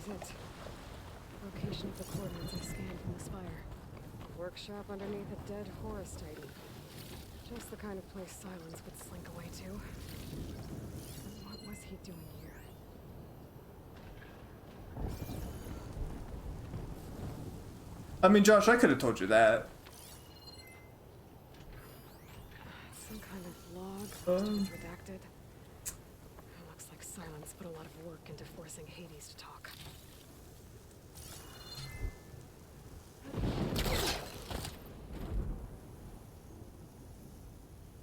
is it. Location of the coordinates I scanned from the spire. A workshop underneath a dead Horus Titan. Just the kind of place Silence would slink away to. But what was he doing here? I mean, Josh, I could have told you that. Some kind of log, most of it's redacted. Looks like Silence put a lot of work into forcing Hades to talk.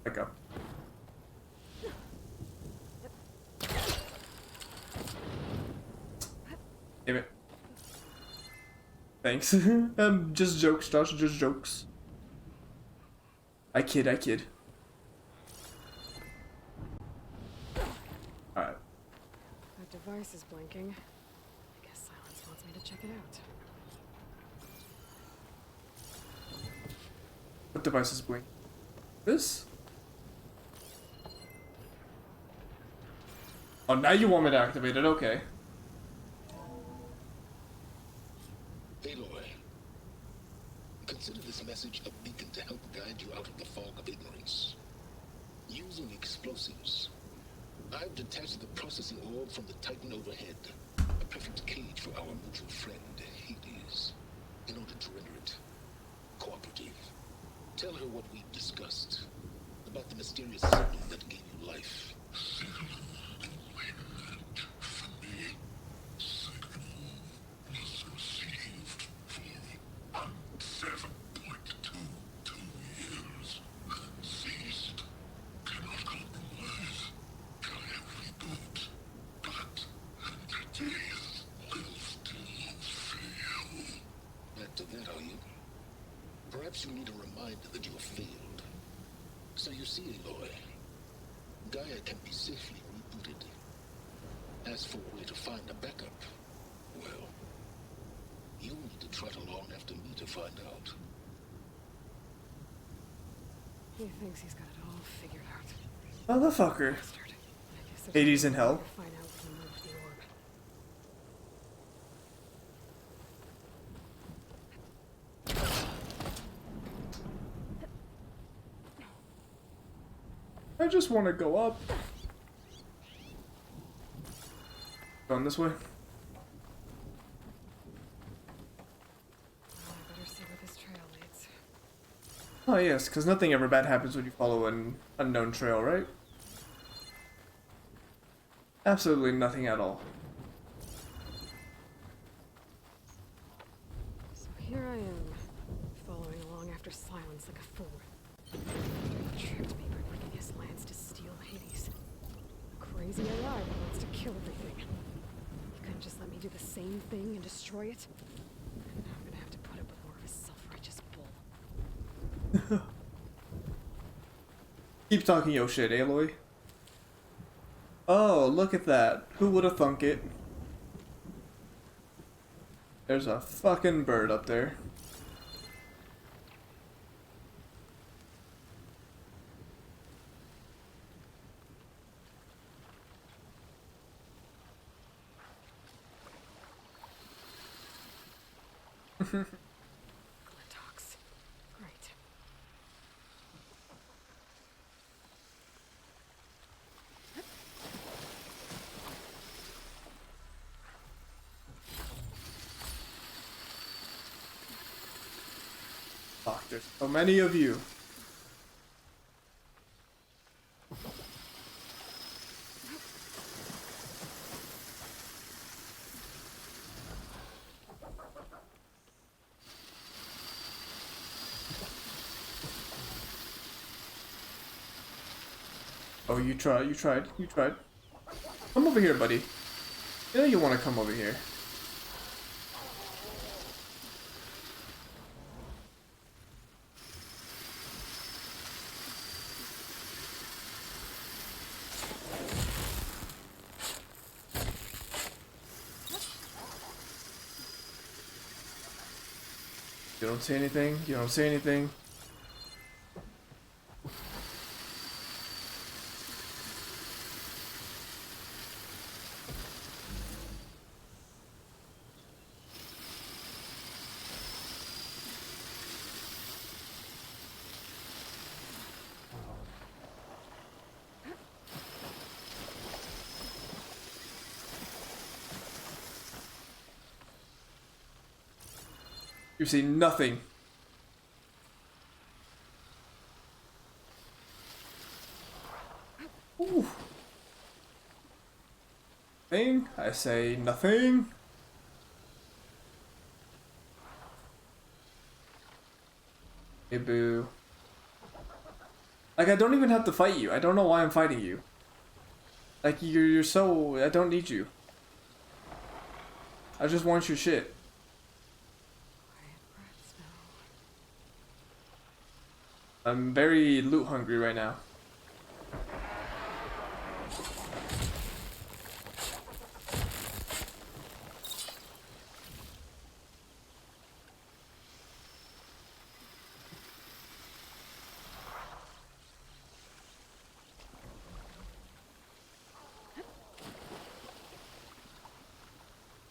Back up. Damn it. Thanks. Just jokes, Josh, just jokes. I kid. Alright. That device is blinking. I guess Silence wants me to check it out. What device is blinking? This? Oh, now you want me to activate it, okay. ALOY, consider this message a beacon to help guide you out of the fog of ignorance. Using explosives, I've detached the processing orb from the Titan overhead, a perfect cage for our mutual friend, Hades, in order to render it cooperative. Tell her what we've discussed, about the mysterious signal that gave you life. Back to that, are you? Perhaps you need a reminder that you have failed. So you see, Aloy, Gaia can be safely rebooted. As for where to find a backup, well, you'll need to trot along after me to find out. He thinks he's got it all figured out. Motherfucker. Bastard. I guess there's Hades in no hell. way to find out when he moved the orb. I just want to go up. Going this way. Well, I better see where this trail leads. Oh yes, because nothing ever bad happens when you follow an unknown trail, right? Absolutely nothing at all. So here I am, following along after Silence like a fool. He tricked me by bringing his lands to steal Hades. A crazy AI that wants to kill everything. He couldn't just let me do the same thing and destroy it. And now I'm gonna have to put up with more of his self-righteous bull. Keep talking yo shit, Aloy. Oh, look at that. Who would have thunk it? There's a fucking bird up there. Glintox. Great. Fuck, there's so many of you. Oh, you tried. Come over here, buddy. You know you want to come over here. You don't say anything. You don't say anything. You see nothing. Ooh. Thing? I say nothing. Hey, boo. Like, I don't even have to fight you. I don't know why I'm fighting you. Like, you're so... I don't need you. I just want your shit. I'm very loot hungry right now.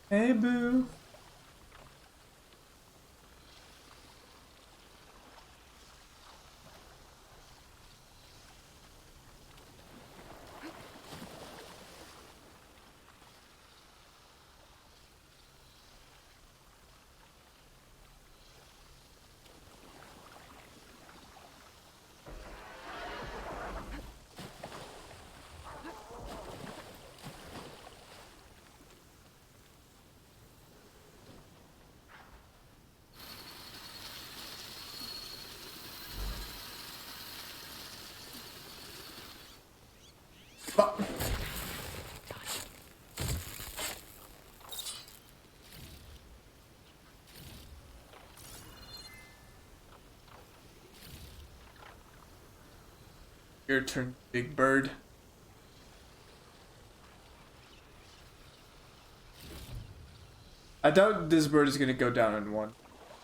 Hey, boo. Fuck. Your turn, big bird. I doubt this bird is gonna go down in one.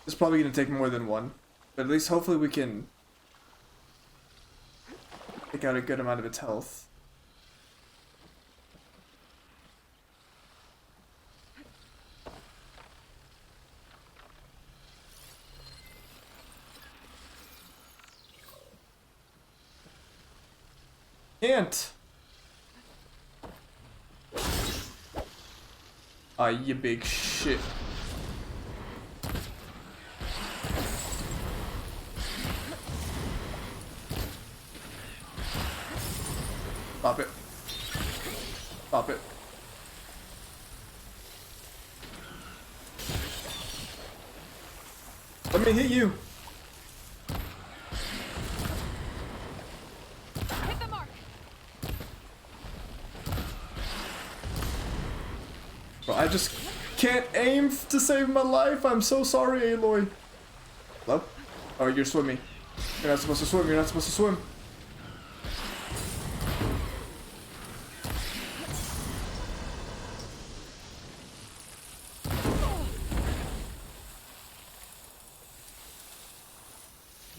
It's probably gonna take more than one. But at least hopefully we can take out a good amount of its health. Can't! Ah, you big shit. Stop it. Stop it. Let me hit you. Hit the mark. Bro, I just can't aim to save my life. I'm so sorry, Aloy. Hello? Oh, you're swimming. You're not supposed to swim. You're not supposed to swim.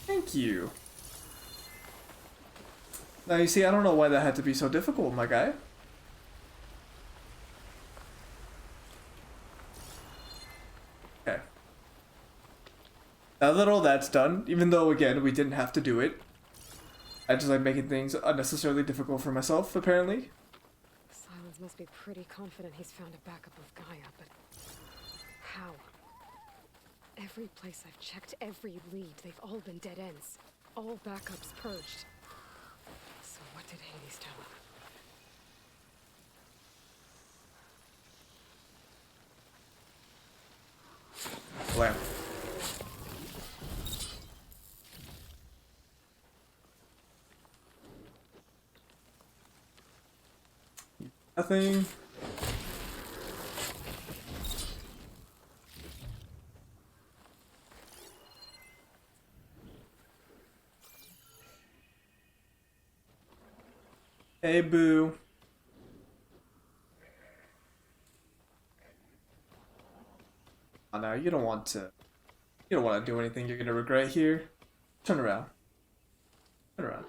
Thank you. Now, you see, I don't know why that had to be so difficult, my guy. Okay. Now that all that's done, even though, again, we didn't have to do it, I just like making things unnecessarily difficult for myself, apparently. Silence must be pretty confident he's found a backup of Gaia, but how? Every place I've checked, every lead, they've all been dead ends. All backups purged. So what did Hades tell him? Blam. Nothing. Hey, boo. Oh, no, you don't want to. You don't want to do anything you're gonna regret here. Turn around. Turn around.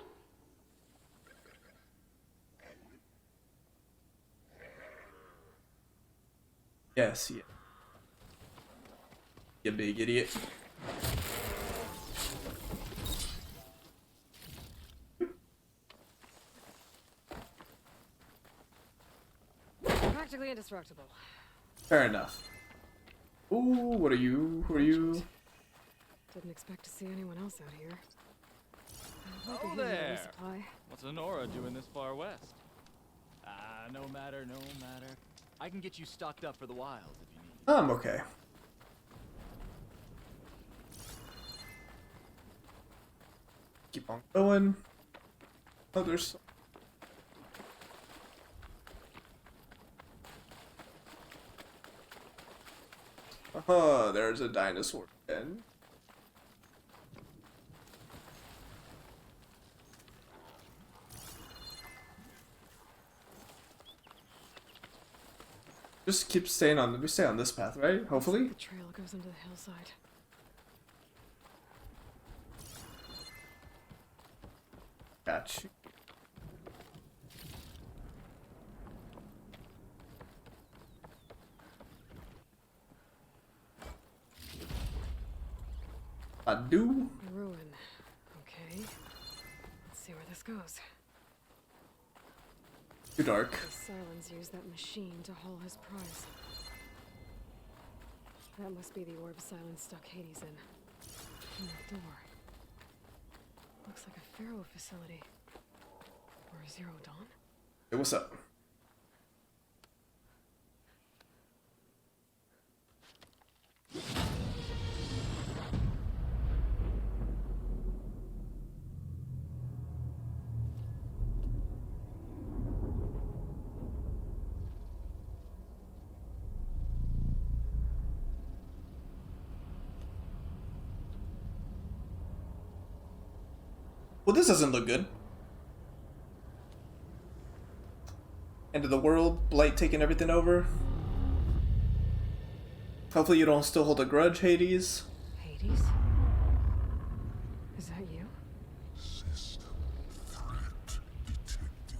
Yes, yeah. You big idiot. Practically indestructible. Fair enough. Ooh, what are you? Who are you? Didn't expect to see anyone else out here. Oh there! What's Honora doing this far west? No matter, no matter. I can get you stocked up for the wilds if you need. I'm okay. Keep on going. Oh, there's... there's a dinosaur den. Just keep staying on. We stay on this path, right? Hopefully. The trail goes into the hillside. Gotcha. I do. A ruin. Okay. Let's see where this goes. Too dark. The Silence used that machine to haul his prize. That must be the orb Silence stuck Hades in. And that door. Looks like a Pharaoh facility. Or a Zero Dawn? Hey, what's up? Well, this doesn't look good. End of the world, blight taking everything over. Hopefully you don't still hold a grudge, Hades. Hades? Is that you? System threat detected.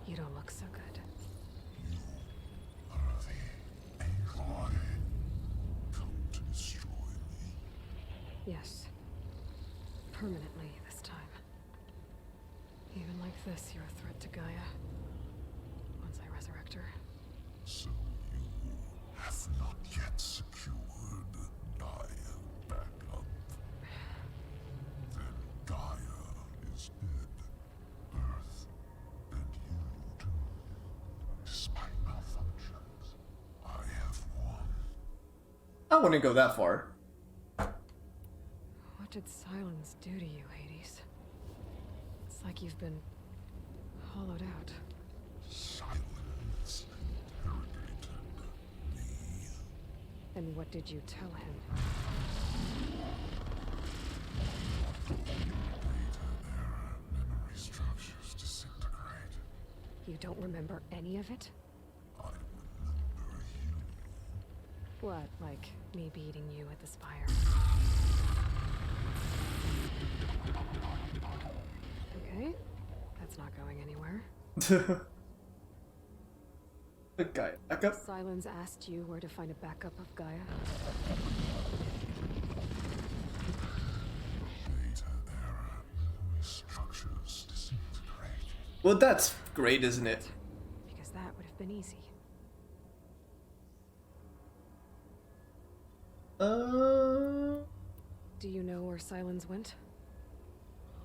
You don't look so good. You are the ALOY. Come to destroy me. Yes. Permanently this time. Even like this, you're a threat to Gaia. Once I resurrect her. So you have not yet secured Gaia back up. Then Gaia is dead. Earth and you too. Despite malfunctions, I have won. I wouldn't go that far. What did Silence do to you, Hades? It's like you've been hollowed out. Silence interrogated me. And what did you tell him? Data error, memory structures disintegrate. You don't remember any of it? I remember you. What, like me beating you at the spire? Okay, that's not going anywhere. The guy, back up. Silence asked you where to find a backup of Gaia. Data error, memory structures disintegrate. Well, that's great, isn't it? Because that would have been easy. Do you know where Silence went?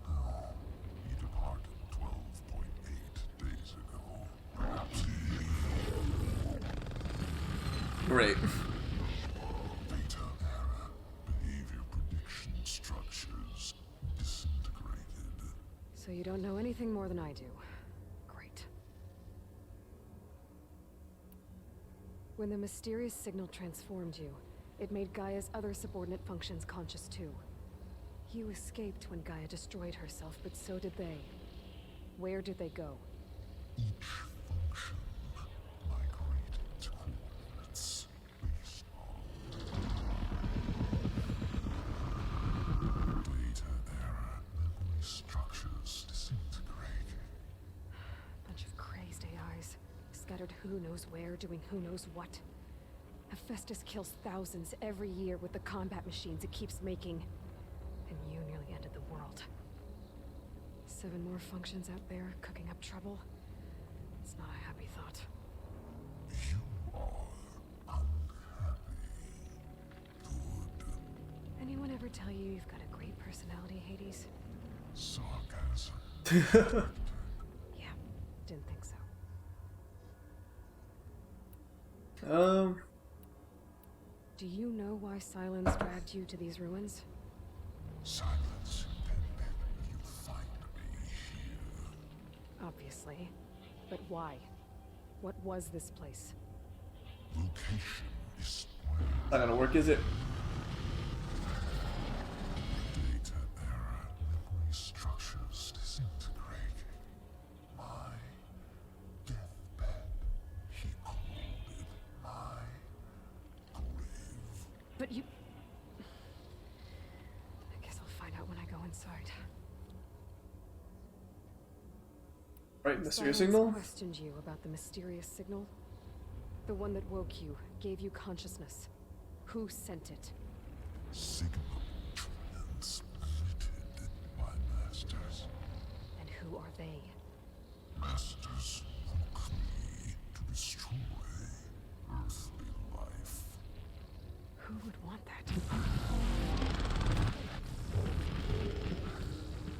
He departed 12.8 days ago. Perhaps Great. data error, behavior prediction structures disintegrated. So you don't know anything more than I do. Great. When the mysterious signal transformed you, it made Gaia's other subordinate functions conscious too. You escaped when Gaia destroyed herself, but so did they. Where did they go? Each function migrated to coordinates based on data error, memory structures disintegrated. Bunch of crazed AIs, scattered who knows where, doing who knows what. Hephaestus kills thousands every year with the combat machines it keeps making. And you nearly ended the world. 7 more functions out there, cooking up trouble. It's not a happy thought. You are unhappy. Good. tell you you've got a great personality, Hades? Sarcasm. Yeah, didn't think so. Do you know why Silence dragged you to these ruins? Silence intended you find me here. Obviously. But why? What was this place? Location is where Not gonna work, is it? data era memory structures disintegrating. My deathbed, he called it my grave. But you... I guess I'll find out when I go inside. Right, mysterious Silence signal? questioned you about the mysterious signal. The one that woke you, gave you consciousness. Who sent it? Signal transmitted by masters. And who are they? Masters hook me to destroy earthly life. Who would want that?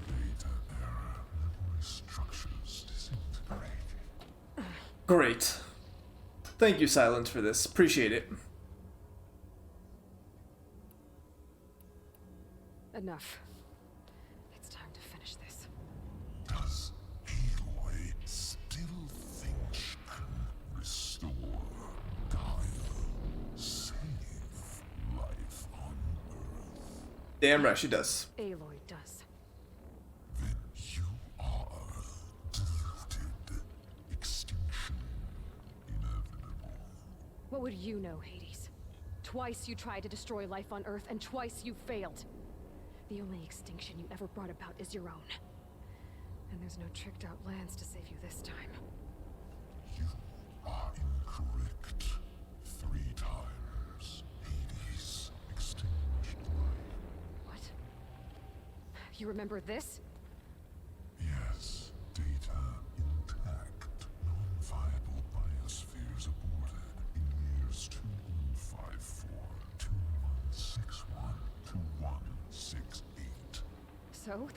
Data era memory structures disintegrating. Great. Thank you, Silence, for this. Appreciate it. Enough. It's time to finish this. Does ALOY still think she can restore Gaia, save life on Earth? Damn right she does. Aloy does. Then you are deluded. Extinction inevitable. What would you know, Hades? Twice you tried to destroy life on Earth, and twice you failed. The only extinction you ever brought about is your own. And there's no tricked-out lands to save you this time. You are incorrect. 3 times. Hades extinguished life. What? You remember this? Yes, data intact. Non-viable biospheres aborted in years 2154, 2161, 2168. So?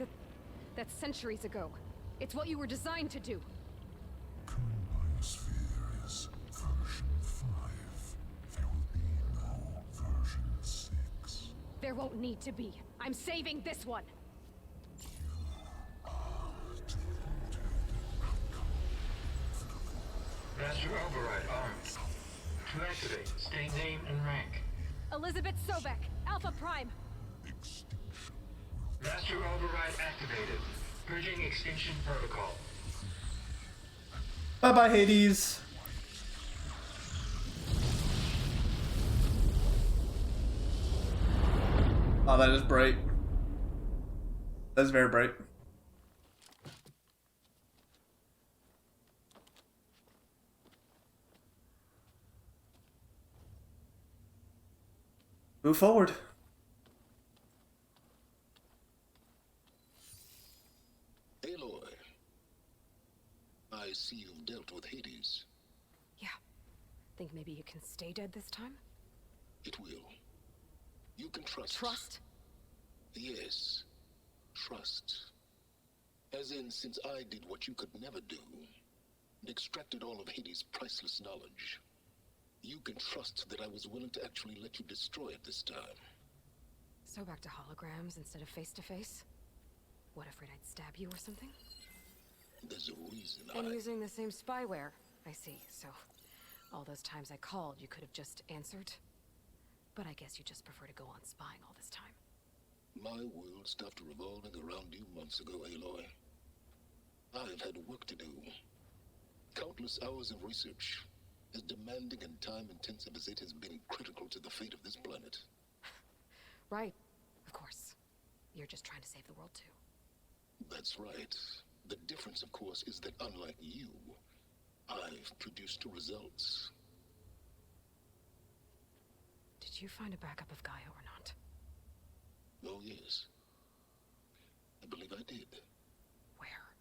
That's centuries ago. It's what you were designed to do. Current biosphere is version 5. There will be no version 6. There won't need to be. I'm saving this one! Master Override armed. To activate, state name and rank. Elizabeth Sobek, Alpha Prime! Extinction. Master Override activated. Purging extinction protocol. Bye bye, Hades. Oh, that is bright. That is very bright. Move forward. Aloy, I see you've dealt with Hades. Yeah. Think maybe you can stay dead this time? It will. You can trust. Trust? Yes. Trust. As in, since I did what you could never do, and extracted all of Hades' priceless knowledge, you can trust that I was willing to actually let you destroy it this time. So back to holograms instead of face-to-face? What, afraid I'd stab you or something? There's a reason And using the same spyware. I see, so all those times I called, you could have just answered? But I guess you just prefer to go on spying all this time. My world stopped revolving around you months ago, Aloy. I've had work to do. Countless hours of research, as demanding and time-intensive as it has been critical to the fate of this planet. Right, of course. You're just trying to save the world too. That's right. The difference, of course, is that unlike you, I've produced results. Did you find a backup of Gaia or not? Oh, yes. I believe I did. Where?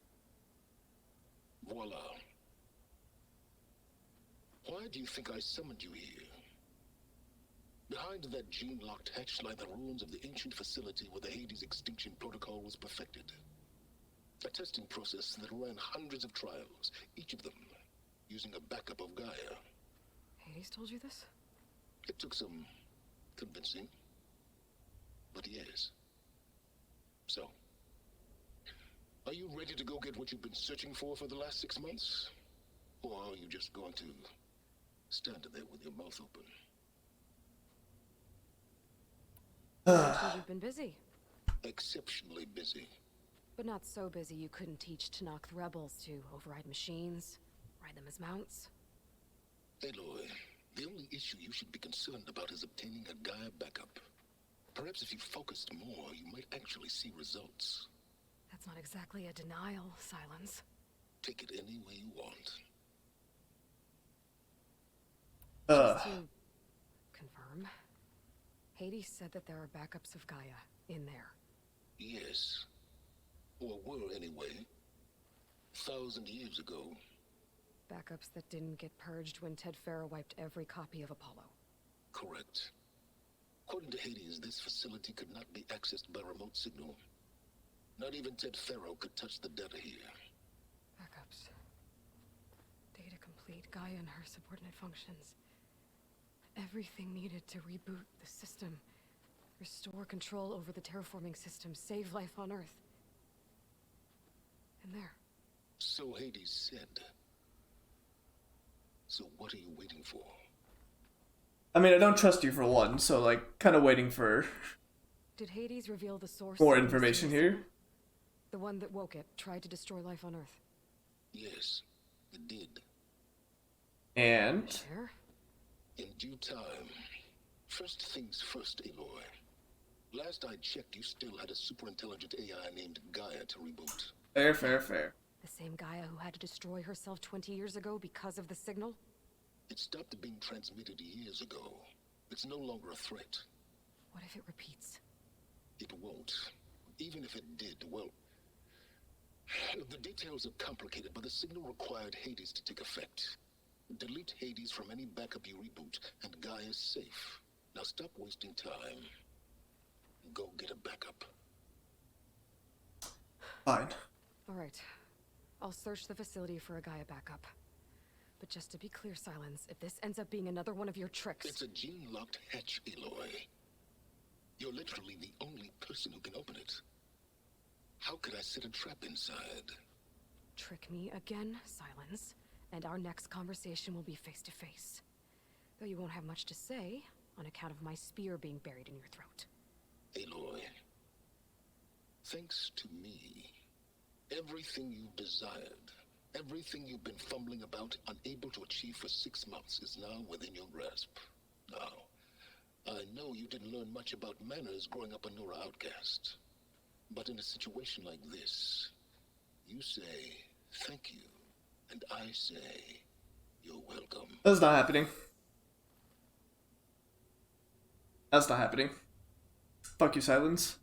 Voila. Why do you think I summoned you here? Behind that gene-locked hatch lie the ruins of the ancient facility where the Hades extinction protocol was perfected. A testing process that ran hundreds of trials, each of them using a backup of Gaia. Hades told you this? It took some convincing, but yes. So, are you ready to go get what you've been searching for the last 6 months? Or are you just going to stand there with your mouth open? You've been busy. Exceptionally busy. But not so busy you couldn't teach Tanakh the rebels to override machines, ride them as mounts. Aloy, the only issue you should be concerned about is obtaining a Gaia backup. Perhaps if you focused more, you might actually see results. That's not exactly a denial, Silence. Take it any way you want. Just to confirm, Hades said that there are backups of Gaia in there. Yes. Or were anyway. 1,000 years ago. Backups that didn't get purged when Ted Farrow wiped every copy of Apollo. Correct. According to Hades, this facility could not be accessed by remote signal. Not even Ted Farrow could touch the data here. Backups. Data complete, Gaia and her subordinate functions. Everything needed to reboot the system. Restore control over the terraforming system, save life on Earth. And there. So Hades said. So what are you waiting for? I mean, I don't trust you for one, so like, kind of waiting for Did Hades reveal the source? more of the information mysterious here. signal? The one that woke it, tried to destroy life on Earth. Yes, it did. And Sure. In due time. First things first, Aloy. Last I checked, you still had a super-intelligent AI named Gaia to reboot. fair, fair, fair. The same Gaia who had to destroy herself 20 years ago because of the signal? It stopped being transmitted years ago. It's no longer a threat. What if it repeats? It won't. Even if it did, well... The details are complicated, but the signal required Hades to take effect. Delete Hades from any backup you reboot, and Gaia's safe. Now stop wasting time. Go get a backup. Fine. Alright. I'll search the facility for a Gaia backup. But just to be clear, Silence, if this ends up being another one of your tricks... It's a gene-locked hatch, Aloy. You're literally the only person who can open it. How could I set a trap inside? Trick me again, Silence, and our next conversation will be face-to-face. Though you won't have much to say, on account of my spear being buried in your throat. Aloy, thanks to me, everything you desired, everything you've been fumbling about, unable to achieve for 6 months, is now within your grasp. Now, I know you didn't learn much about manners growing up a Nora outcast. But in a situation like this, you say, thank you, and I say, you're welcome. That's not happening. That's not happening. Fuck you, Silence.